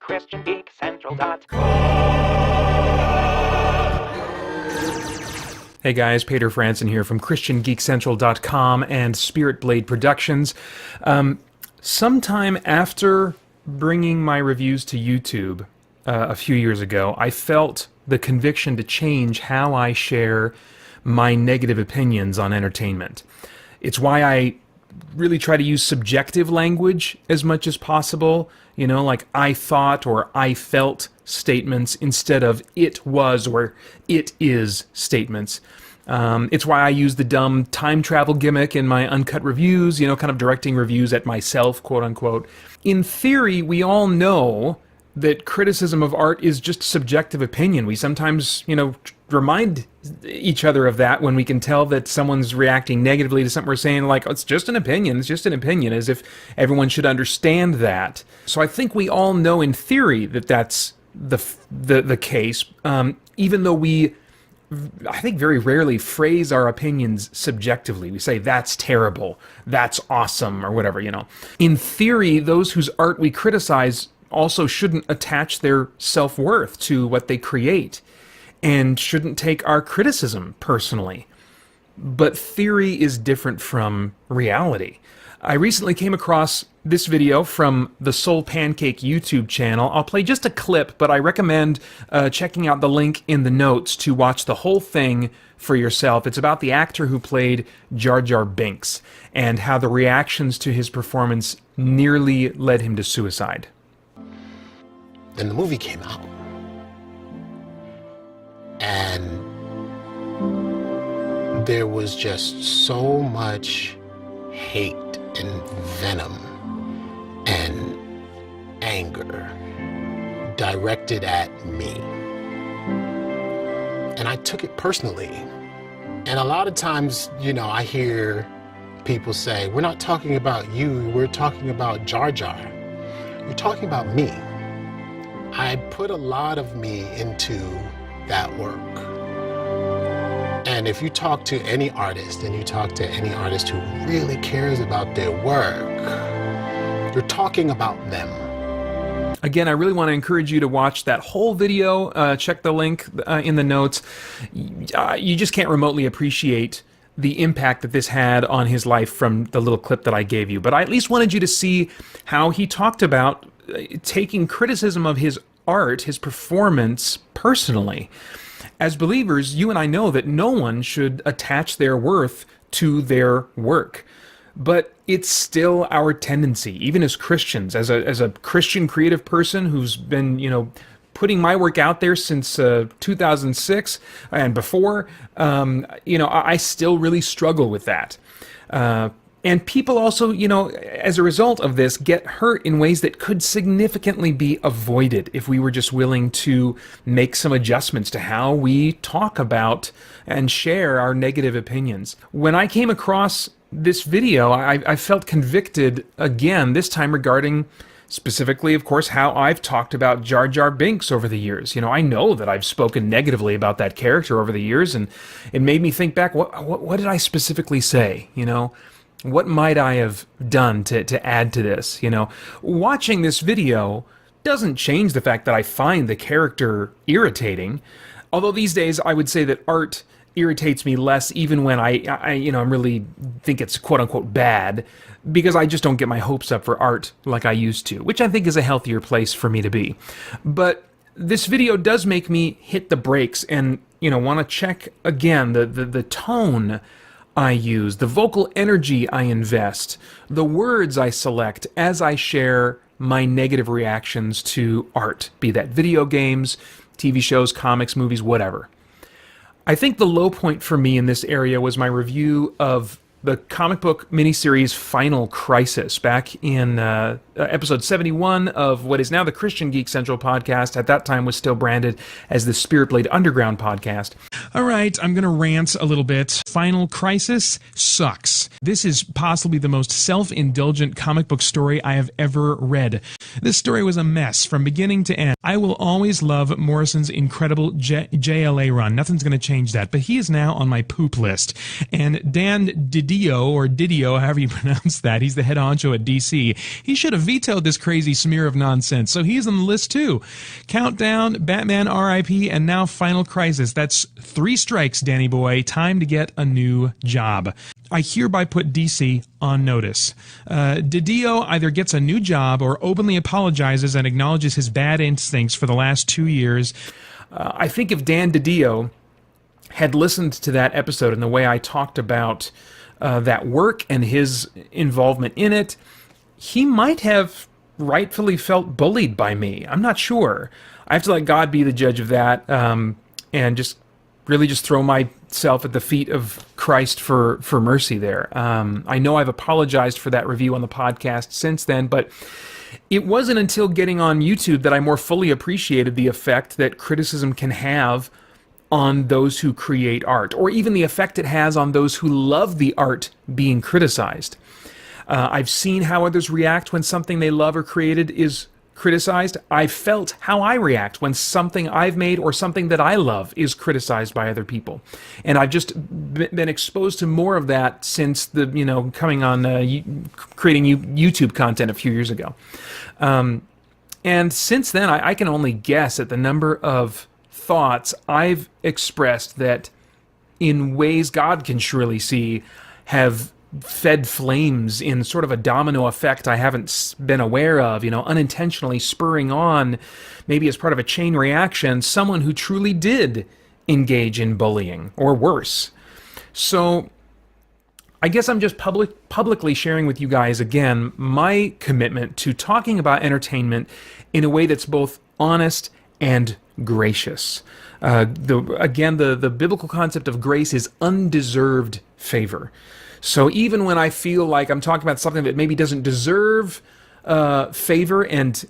christiangeekcentral.com. Hey guys, Peter Franson here from christiangeekcentral.com and Spirit Blade Productions. Sometime after bringing my reviews to YouTube a few years ago, I felt the conviction to change how I share my negative opinions on entertainment. It's why I really try to use subjective language as much as possible, you know, like I thought or I felt statements instead of it was or it is statements. It's why I use the dumb time travel gimmick in my uncut reviews, you know, kind of directing reviews at myself, quote unquote. In theory, we all know that criticism of art is just subjective opinion. We sometimes, you know, remind each other of that when we can tell that someone's reacting negatively to something we're saying, like, oh, it's just an opinion, as if everyone should understand that. So I think we all know in theory that that's the case, even though we, I think, very rarely phrase our opinions subjectively. We say, that's terrible, that's awesome, or whatever, you know. In theory, those whose art we criticize also shouldn't attach their self-worth to what they create and shouldn't take our criticism personally. But theory is different from reality. I recently came across this video from the Soul Pancake YouTube channel. I'll play just a clip, but I recommend checking out the link in the notes to watch the whole thing for yourself. It's about the actor who played Jar Jar Binks and how the reactions to his performance nearly led him to suicide. Then the movie came out, and there was just so much hate and venom and anger directed at me. And I took it personally. And a lot of times, you know, I hear people say, we're not talking about you, we're talking about Jar Jar. We're talking about me. I put a lot of me into that work. And if you talk to any artist, and you talk to any artist who really cares about their work, you're talking about them. Again, I really want to encourage you to watch that whole video. Check the link in the notes. You just can't remotely appreciate the impact that this had on his life from the little clip that I gave you. But I at least wanted you to see how he talked about taking criticism of his art, his performance, personally. As believers, you and I know that no one should attach their worth to their work. But it's still our tendency, even as Christians, as a Christian creative person who's been, you know, putting my work out there since 2006 and before, you know, I still really struggle with that. And people also, you know, as a result of this, get hurt in ways that could significantly be avoided if we were just willing to make some adjustments to how we talk about and share our negative opinions. When I came across this video, I felt convicted again, this time regarding specifically, of course, how I've talked about Jar Jar Binks over the years. You know, I know that I've spoken negatively about that character over the years, and it made me think back, what did I specifically say, you know? What might I have done to add to this? You know, watching this video doesn't change the fact that I find the character irritating. Although these days I would say that art irritates me less, even when I you know, really think it's quote unquote bad, because I just don't get my hopes up for art like I used to, which I think is a healthier place for me to be. But this video does make me hit the brakes and, you know, want to check again the tone I use, the vocal energy I invest, the words I select as I share my negative reactions to art, be that video games, TV shows, comics, movies, whatever. I think the low point for me in this area was my review of the comic book miniseries Final Crisis back in episode 71 of what is now the Christian Geek Central podcast. At that time was still branded as the Spirit Blade Underground podcast. All right, I'm going to rant a little bit. Final Crisis sucks. This is possibly the most self-indulgent comic book story I have ever read. This story was a mess from beginning to end. I will always love Morrison's incredible JLA run. Nothing's going to change that, but he is now on my poop list. And Dan DiDio DiDio, or Didio, however you pronounce that. He's the head honcho at DC. He should have vetoed this crazy smear of nonsense, so he's on the list too. Countdown, Batman RIP, and now Final Crisis. That's 3 strikes, Danny boy. Time to get a new job. I hereby put DC on notice. Didio either gets a new job or openly apologizes and acknowledges his bad instincts for the last 2 years. I think if Dan DiDio had listened to that episode and the way I talked about that work and his involvement in it, he might have rightfully felt bullied by me. I'm not sure. I have to let God be the judge of that, and just throw myself at the feet of Christ for mercy there. I know I've apologized for that review on the podcast since then, but it wasn't until getting on YouTube that I more fully appreciated the effect that criticism can have on those who create art, or even the effect it has on those who love the art being criticized. I've seen how others react when something they love or created is criticized. I've felt how I react when something I've made or something that I love is criticized by other people. And I've just been exposed to more of that since coming on creating YouTube content a few years ago. And since then, I can only guess at the number of thoughts I've expressed that, in ways God can surely see, have fed flames in sort of a domino effect I haven't been aware of, unintentionally spurring on, maybe as part of a chain reaction, someone who truly did engage in bullying, or worse. So I guess I'm just publicly sharing with you guys again my commitment to talking about entertainment in a way that's both honest and gracious. The biblical concept of grace is undeserved favor. So even when I feel like I'm talking about something that maybe doesn't deserve favor and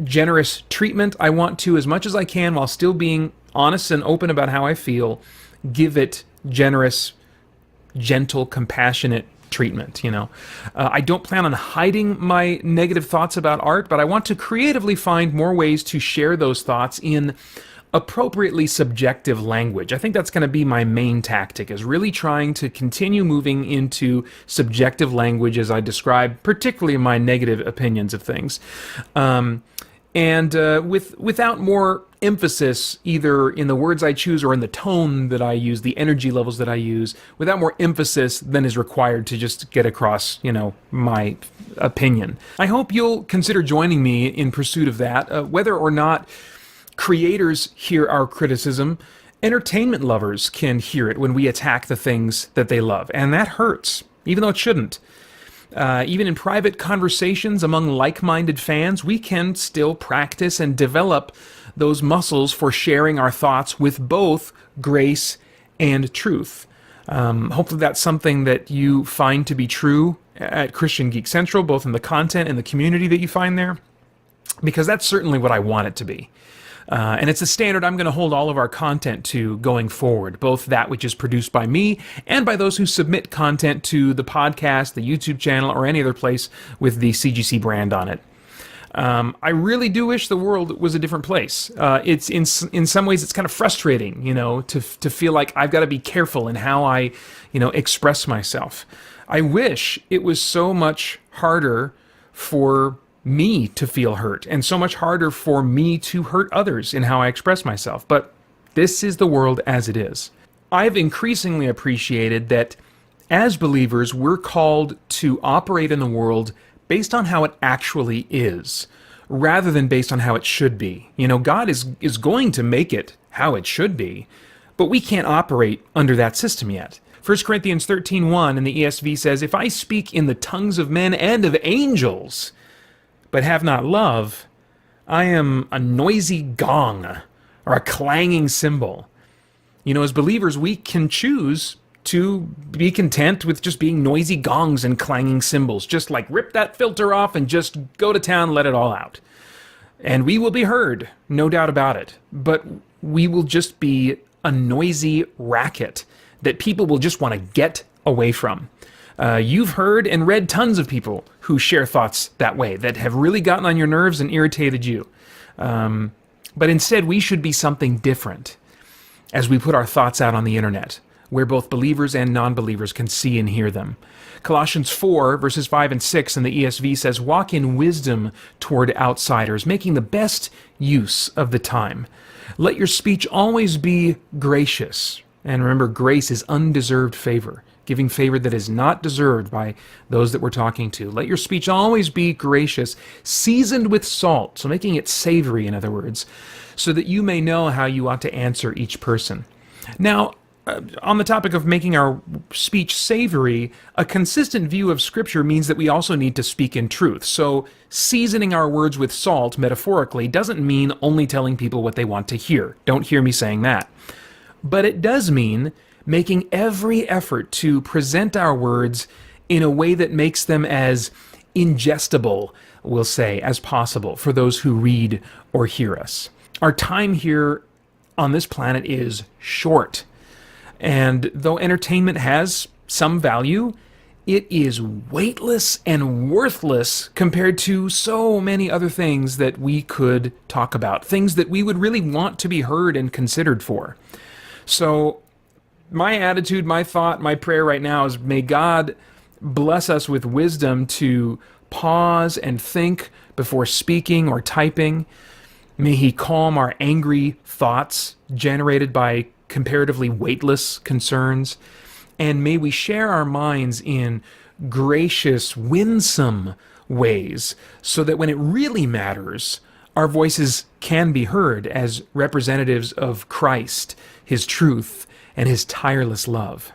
generous treatment, I want to, as much as I can, while still being honest and open about how I feel, give it generous, gentle, compassionate treatment. I don't plan on hiding my negative thoughts about art, but I want to creatively find more ways to share those thoughts in appropriately subjective language. I think that's going to be my main tactic, is really trying to continue moving into subjective language as I describe particularly my negative opinions of things. Without more emphasis, either in the words I choose or in the tone that I use, the energy levels that I use, without more emphasis than is required to just get across, my opinion. I hope you'll consider joining me in pursuit of that, whether or not creators hear our criticism. Entertainment lovers can hear it when we attack the things that they love, and that hurts, even though it shouldn't. Even in private conversations among like-minded fans, we can still practice and develop those muscles for sharing our thoughts with both grace and truth. Hopefully that's something that you find to be true at Christian Geek Central, both in the content and the community that you find there, because that's certainly what I want it to be. And it's a standard I'm going to hold all of our content to going forward, both that which is produced by me and by those who submit content to the podcast, the YouTube channel, or any other place with the CGC brand on it. I really do wish the world was a different place. It's in some ways it's kind of frustrating, to feel like I've got to be careful in how I, express myself. I wish it was so much harder for me to feel hurt, and so much harder for me to hurt others in how I express myself. But this is the world as it is. I've increasingly appreciated that as believers, we're called to operate in the world based on how it actually is, rather than based on how it should be. God is going to make it how it should be, but we can't operate under that system yet. 1 Corinthians 13:1 in the ESV says, "If I speak in the tongues of men and of angels, but have not love, I am a noisy gong or a clanging cymbal." As believers, we can choose to be content with just being noisy gongs and clanging cymbals. Just like rip that filter off and just go to town, let it all out. And we will be heard, no doubt about it. But we will just be a noisy racket that people will just want to get away from. You've heard and read tons of people who share thoughts that way, that have really gotten on your nerves and irritated you. But instead, we should be something different as we put our thoughts out on the internet. where both believers and non-believers can see and hear them. Colossians 4, verses 5 and 6 in the ESV says, "Walk in wisdom toward outsiders, making the best use of the time. Let your speech always be gracious." And remember, grace is undeserved favor, giving favor that is not deserved by those that we're talking to. Let your speech always be gracious, seasoned with salt, so making it savory, in other words, so that you may know how you ought to answer each person. Now, on the topic of making our speech savory, a consistent view of Scripture means that we also need to speak in truth. So seasoning our words with salt, metaphorically, doesn't mean only telling people what they want to hear. Don't hear me saying that. But it does mean making every effort to present our words in a way that makes them as ingestible, we'll say, as possible for those who read or hear us. Our time here on this planet is short. And though entertainment has some value, it is weightless and worthless compared to so many other things that we could talk about, things that we would really want to be heard and considered for. So my attitude, my thought, my prayer right now is, may God bless us with wisdom to pause and think before speaking or typing. May He calm our angry thoughts generated by comparatively weightless concerns, and may we share our minds in gracious, winsome ways, so that when it really matters, our voices can be heard as representatives of Christ, His truth, and His tireless love.